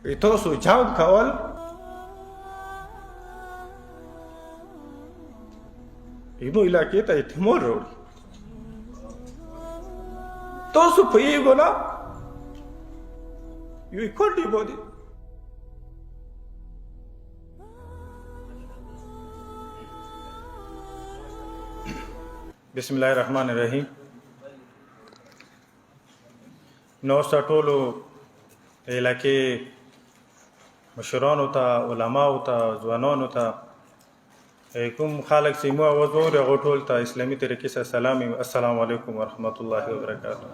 تاسو جنګ کول ایمو علاقې ته احتمال راوړي. تاسو پوهېږو نه یوې کونډې باندې بسم الله الرحمن الرحیم. نوسته ټولو علاقې مشرانو ته، علماو ته، ځوانانو ته، کوم خلک چې مو اواز واوري هغو ټول ته اسلامي طریقې سره سلام. السلام علیکم ورحمت الله وبرکاته.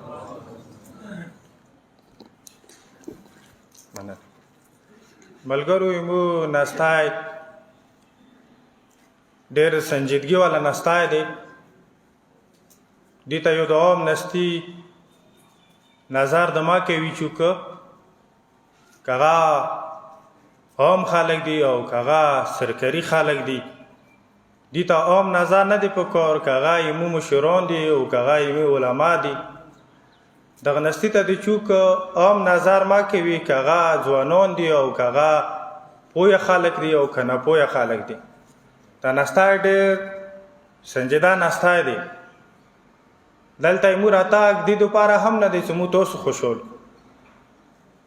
ملګرو مو ناستای ډېر سنجیدګي والا ناستای دی. دې ته یو د عام نستي نظر د ما کوي چې که هغه عام خلک دي او که هغه سرکاري خلک دي، دې ته عام نظر نه دی پکار، که هغه یمو مشران دي او که هغه یمو علما دي. دغه نستي ته دی چې که عام نظر ما کوي، که هغه ځوانان دي او که هغه پوهه خلک دي او که نه پوهه خلک دي. دا نستی ډېر سنجیده نستی دی. دلته ایمو راتګ دې دپاره هم نه دی چې مو تاسو خوشحال،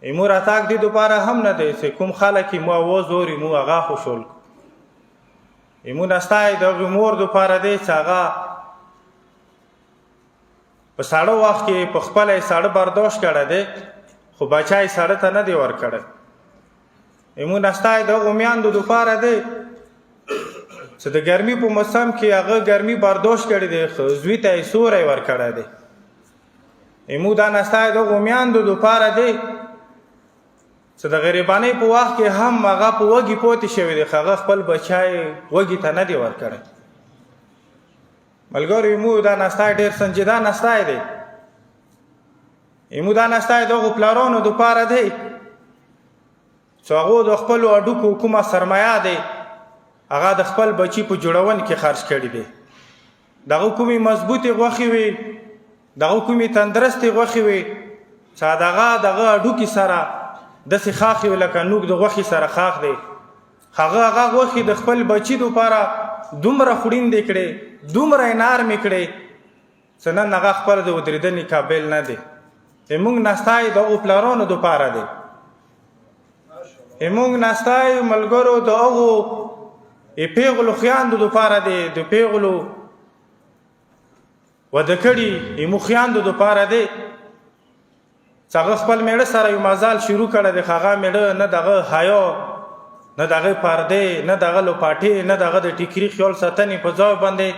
ایمو راتګ دې دپاره هم نه دی چې کوم خلک مو اواز اوري مو هغه خوشحال کړو. ایمو نستی د هغې مور دپاره دی چې هغه په ساړه وخت کې په خپله یې ساړه برداشت کړی دی، خو بچه یې ساړه ته نه دی ورکړی. ایمو نستی د هغو میندو دپاره دی چې د ګرمي په موسم کې هغه ګرمي برداشت کړی دی، خو زوی ته یې سوری ورکړی دی. ایمو دا نستی د هغو میندو دپاره دی چې د غریبانۍ په وخت کې هم هغه په وږي پاتې شوی دی، خو هغه خپل بچی وږي ته نه دی ورکړی. ملګرو ایمو دا نستی ډېر سنجیده نستی دی. ایمو دا نستی د هغو پلارانو دپاره دی چې هغو د خپلو هډوکو کومه سرمایه دی هغه د خپل بچي په جوړون کې خرج کړي دي. دغه کومې مضبوطې غوښې وي، دغه کومې تندرستې غوښې وي چې دغه هډوکي سره داسې خاښ وي لکه نوک د غوښې سره خاښ دی، هغه غوښې د خپل بچي دپاره دومره خوړیندې کړې، دومره یې نرمې کړې چې نن هغه خپله د ودرېدنې قابل نه دی. زموږ نستی د هغو پلارانو دپاره دی. زموږ نستی ملګرو د هغو پیغلو خویندو دپاره دی، د پیغلو واده کړي ایمو خویندو دپاره دی چې هغه خپل میړه سره یو مزال شروع کړی دی، خو هغه میړه نه دغه حیا، نه دغه پردې، نه دغه لوپاټې، نه دغه د ټیکري خیال ساتنې په ځای باندې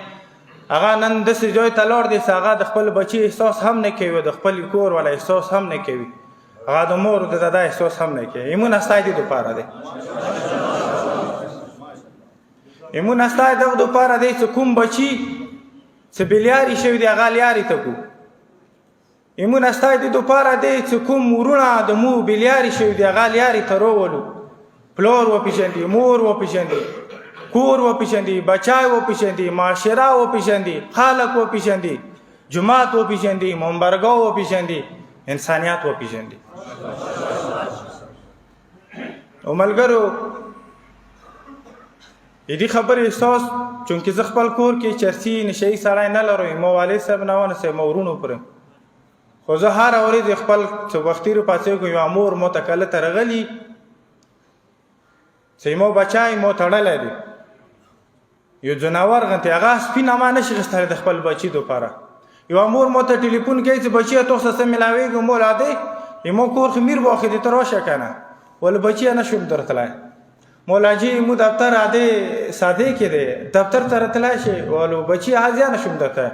هغه نن داسې ځای ته لاړ دی چې هغه د خپل بچي احساس هم نه کوي، د خپل کور والا احساس هم نه کوي، هغه د مور د دادا احساس هم نه کوي. ایمو نستی دې دپاره دی. ایمو نستی دغه دپاره دی چې کوم بچي چې بېلیارې شوي دي هغه لیارې ته کړو. ایمو نستی دې دپاره دی چې کوم ورونه د مو بېلیارې شوي دي هغه لیارې ته راولو. پلار وپېژندي، مور وپېژندي، کور وپېژندي، بچی وپېژندي، معاشره وپېژندي، خلک وپېژندي، جومات وپېژندي، منبرګاه وپېژندي، انسانیت وپېژندي. او ملګرو دې خبرې احساس چونکې زه خپل کور کې چرسي نشهیي سړی نه لرم، ما والد صاحب نه ونیسئ، ما ورونو پورې، خو زه هره ورځ خپل چې وختي راپاڅېږم یوه مور ما ته کله ته راغلي چې زما بچی ما تړلی دی، یو ځناور غوندې هغه سپینه ما نشي اخیستلی د خپل بچي دپاره. یوه مور ما ته ټلیفون کوي چې بچیه تاسو سره څه میلاوېږي، مولا دی زما کور خو میر باغ دی، ته راشه که نه. ولې بچیه نه شم درتلی. مولا جی مو دفتر عادی ساده کې دی، دفتر ته راتلی شي. ولو بچی حاضر نه شم درته.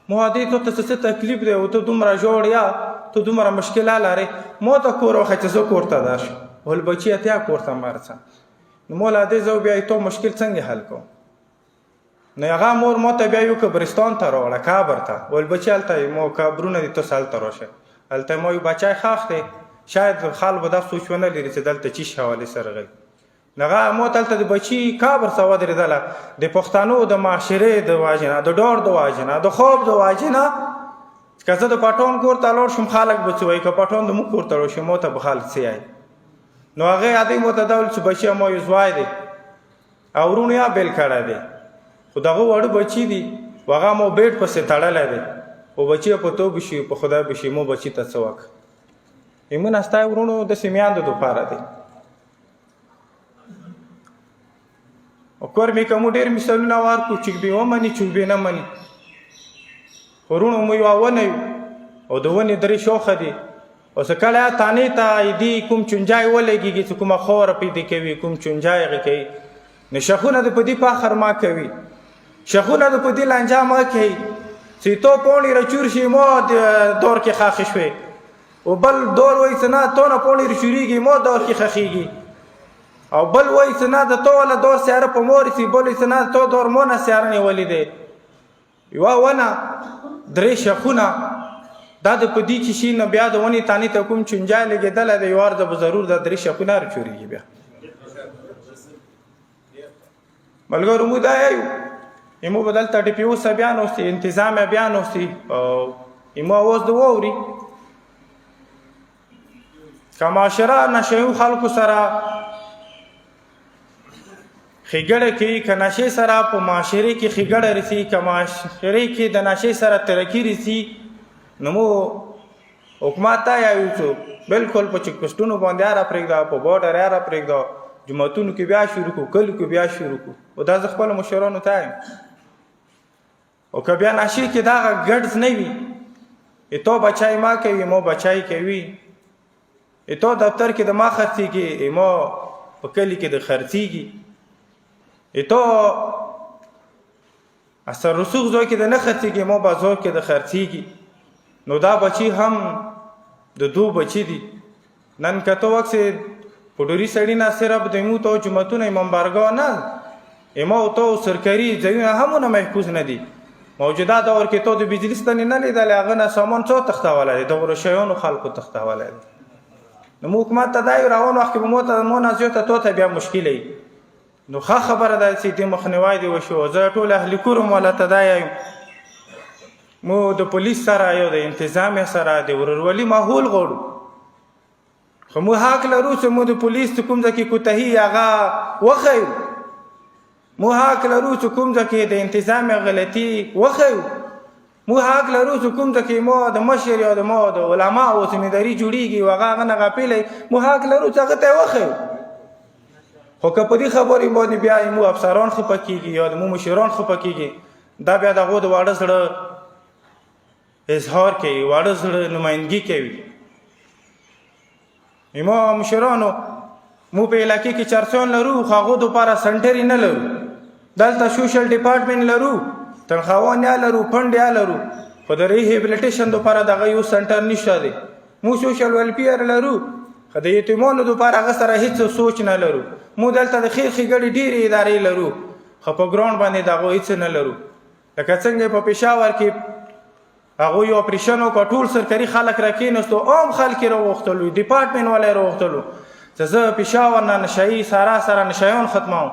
مو عادی ته څه تکلیف دی او ته دومره ژوړ یا ته دومره مشکله لرې، ما ته کور وښیه چې زه کور ته درشم. ول بچیه ته کور ته مه رسه. نو مولا دی زه بیا تو مشکل څنګه حل کوم؟ نو هغه مور ما ته بیا یو قبرستان ته راوړه، قبر ته. ول بچی هلته ما قبرونه دي، تاسو هلته راشه. هلته ما یو بچی ښخ دی، شاید خلکو دا سوچ ونه لري چې دلته چی حوالې سره غلی. هغه ما ته هلته د بچي قبر ته ودرېدله، د پښتنو د معاشرې د وجې نه، د ډار د وجې نه، د خوب د وجې نه که زه د پټان کور ته لاړ شم خلک به څه وایي، که پټان د موږ کور ته لاړ شم ما ته به خلک څه وایي. نو هغې ادی مو ته دا ویل چې بچی ما یو زوی دی او ورونو یا بیل کړی دی خو دغه واړه بچي دي هغه مو بیټ پسې تړلی دی او بچي په تو بشي په خدای بشي مو بچي ته څه وکړه ایمونه ستا ورونو داسې میاندو دپاره دی او کور مې که مو ډېر مثالونه ورکړو چوکبې ومني چوکبې نه مني ورونو مو یوه ونه یو او د ونې درې شوخه دي او څه کله تانې ته دي کوم چونجای ولګېږي چې کومه خوره پیدا کوي کوم چونجای هغې کوي نو شخونه د په دې فخر ما کوي شخونه د په دې لانجه ما کوي چې تو پوڼې رچور شي مو دور کې خاښې شوې او بل دور وایي چې نه تو نه پوڼې رچورېږي مو دور کې خښېږي او بل وایي چې نه د تو والا دور سیاره په مور سي بل وایي چې نه تو دور مو نه سیاره نیولې دی یوه ونه درې شخونه دا د په دې چې شي نو بیا د ونې تانې ته کوم چونجای لګېدلی دی یو وار به ضرور دا درې شخونه رچورېږي بیا ملګرو مو دا یایو ایمو به دلته ډي پي اوسه بیا نوستي انتظام بیا نوستي او ایمو اوس د واوري که معاشره نشهیو خلکو سره ښېګړه کوي که نشې سره په معاشرې کې ښېګړه رسي که معاشرې کې د نشې سره ترقي رسي نو مو حکومت ته یایو چې بلکل په چکپوسټونو باندې هره پرېږده په بارډر هره پرېږده جوماتونو کې بیا شروع کړو کلیو کې بیا شروع کړو او دا زه خپلو مشرانو ته یم او که بیا نشې کې دغه ګډز نه وي تو بچای ما کوي مو بچای کوي تو دفتر کې د ما خرڅېږي مو په کلي کې د خرڅېږي تو اثر رسوخ ځای کې د نه خرڅېږي مو بازار کې د خرڅېږي نو دا بچي هم د دو بچي دي نن که تو وخت په ډوري سړي نه صرف د ایمو تو جوماتونه منبرګاه نه ایمو تو سرکاري ځایونه همونه محفوظ نه دي موجوده دور کې تو د بجلي ستنې نه لیدلی هغه نه سامان څو تښتولی دی دغو شیانو خلکو تښتولی دی نو مو حکومت ته دا یو روان وخت کې به مو نه زیاته تو ته بیا مشکله وي نو ښه خبره ده چې دې مخنیوی دې وشو زه ټول اهلي کور مولا ته دا یم مو د پولیس سره یو د انتظامیه سره د ورورولي ماحول غواړو خو مو حق لرو چې مو د پولیس کوم ځای کې کوتاهي هغه وښیو مو حق لرو چې کوم ځای کې د انتظامیه غلطي وښیو مو حق لرو چې کوم ځای کې مو د مشر یا د علماو ذمهداري جوړېږي او هغه نه غافلی مو حق لرو چې هغه ته یې وښیو خو که په دې خبرې باندې بیا مو افسران خفه کېږي یا د مو مشران خفه کېږي دا بیا د هغو د واړه زړه اظهار کوي واړه زړه نمایندګي کوي ایمو مشرانو مو په علاقې کې چرسیان لرو خو هغو دپاره سنټر نه لرو دلته سوشل ډپارټمنټ لرو تنخواهان یا لرو فنډ یا لرو خو د ریهیبلیټیشن دپاره دغه یو سنټر نشته دی مو سوشل ویلفیر لرو خو د یتیمانو دپاره هغه سره هېڅ سوچ نه لرو مو دلته د خیر ښېګړې ډېرې ادارې لرو خو په ګراونډ باندې د هغو هېڅ نه لرو لکه څنګه په پېښور کې هغوی اپریشن وکړه ټول سرکاري خلک راکېناستو عام خلک یې راوغوښتلو ډپارټمنټ والا یې راوغوښتلو چې زه پېښور نه نشهیي سره نشهیان ختموم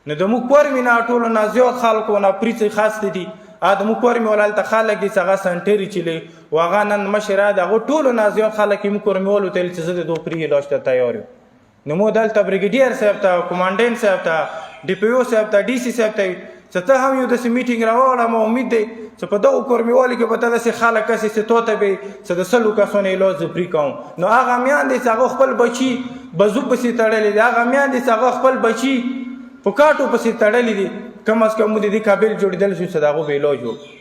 نو د موږ کورمې نه ټولو نه زیات خلکو نه پریڅې خاصې دي د موږ کورمې والا هلته خلک دي چې هغه سنټرې چلي و هغه نن مشر د هغو ټولو نه زیات خلک یې موږ کورمې والو ته ویل چې زه د دو پرې علاج ته تیار یم نو مو دلته بریګیډیر صاحب ته کمانډنټ صاحب ته ډي پي او صاحب ته ډي سي صاحب ته چې ته هم یو داسې میټینګ راوړه ما امید دی چې په دغو کورمېوالو کې به ته داسې خلک هسې چې تو ته به چې د 100 کسانو علاج زه پرې کوم نو هغه میاندې چې هغه خپل بچي بزو پسې تړلی دي هغه میاندې چې هغه خپل بچي په کاټو پسې تړلی دي کم از کم مو د دې قابل جوړېدلی شو چې د هغو به علاج وکړو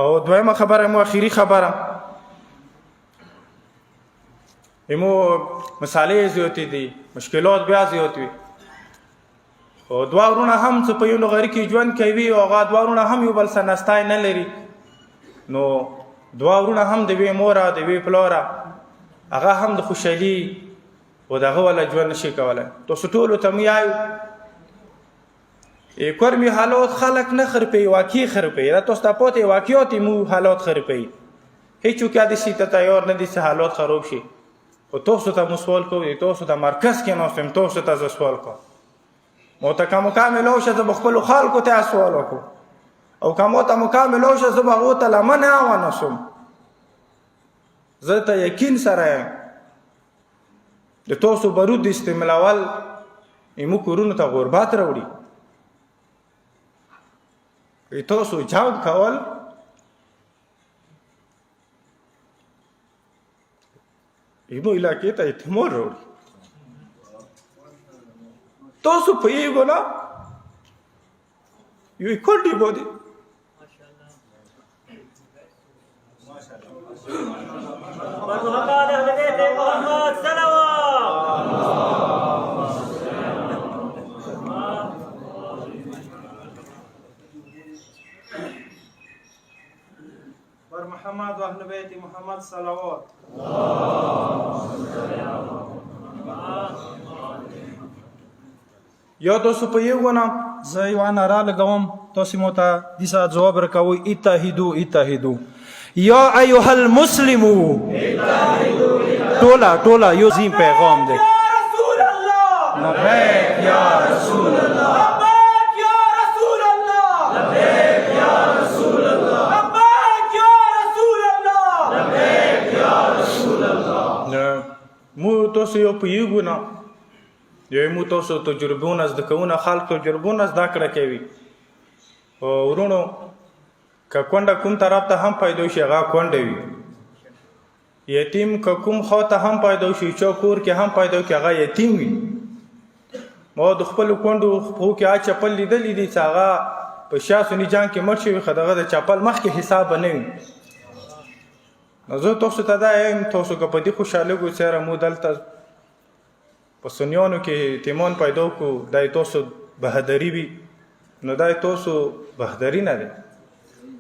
او دویمه خبره مو اخري خبره ایمو مسالې زیاتې دي مشکلات بیا زیات وي خو دوه ورونه هم چې په یو نغري کې ژوند کوي او هغه دوه ورونه هم یو بل سره نستی نه لري نو دوه ورونه هم د یوې موره د یوې پلاره هغه هم د خوشحالي او د هغه والا ژوند نشي کولی تاسو ټولو ته مې وایو کورمې حالات خلک نه خرپوي واقعي خرپوي دا تاسو ته پاتې واقعیات مو حالات خرپوي هېڅوک داسې ته تیار نه دي چې حالات خراب شي خو تاسو ته مو سوال کوو تاسو ته مرکز کې ناست یم تاسو ته زه سوال کوم مو ته که مکمل وشه زه به خپلو خلکو ته سوال وکړو او که مو ته مکمل وشه زه به هغو ته لمنې اوانه شم زه ته یقین سره یم د تاسو بارود استعمالول زموږ کورونو ته غربت راوړي تاسو جواب کول زموږ علاقې ته اعتماد راوړي تاسو پوهېږو نه یوې کونډې باندې بر محمد و اهل بیت محمد صلوات. یا تاسو پوهېږو نه زه یوه ناره لګوم تاسو مو ته دې سره ځواب راکوئ اتحدو اتحدو یا ایها المسلمو ټوله یو زین پیغام دی لبیک یا رسول الله لبیک یا رسول الله لبیک یا رسول الله لبیک یا رسول الله لبیک یا رسول الله مو تاسو یو پوهېږو نه یو مو تاسو تجربونه زده کوونه خلک تجربونه زده کړه کوي ورونو که کونډه کوم طرف ته هم پیدا شي هغه کونډه وي یتیم که کوم خوا ته هم پیدا شي چا کور کې هم پیدا کړي هغه یتیم وي ما د خپلو کونډو پښو کې چپل لیدلی دي چې هغه په شا سني جنګ کې مړ شوي خو د هغه د چپل مخکې حساب به نه وي نو زه تاسو ته دا یم تاسو که په دې خوشحالېږو سره مو دلته په سنیانو کې اعتماد پیدا کړو دا تاسو بهادري وي نو دا تاسو بهادري نه دی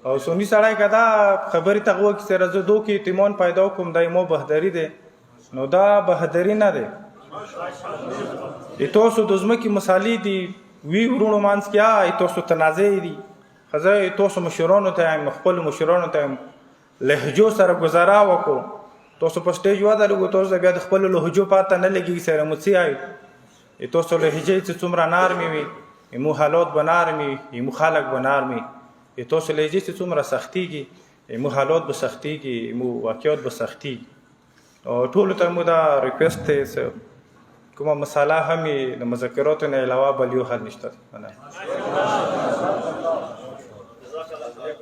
او سنی سړی که دا خبرې ته غوږ سره زه دو کې اعتماد پیدا کوم دا مو بهادري دی نو دا بهادري نه دی تاسو د ځمکې مسالې دي وی ورونو منځ کې تاسو تنازع دي خو زه تاسو مشرانو ته یم خپلو مشرانو ته یم لهجو سره ګزاره وکړو تاسو په سټیج ودرېږو تاسو بیا د خپلو لهجو پاته نه لګېږي سره مو څه وایو تاسو لهجې چې څومره نارمې وي مو حالات به نارمې وي مو خلک به نارمې تاسو لهجې چې څومره سختېږي مو حالات به سختېږي مو واقعیات به سختېږي او ټولو ته مو دا ریکویسټ دی کومه مساله هم د مذاکراتو نه علاوه بل یو حل نشته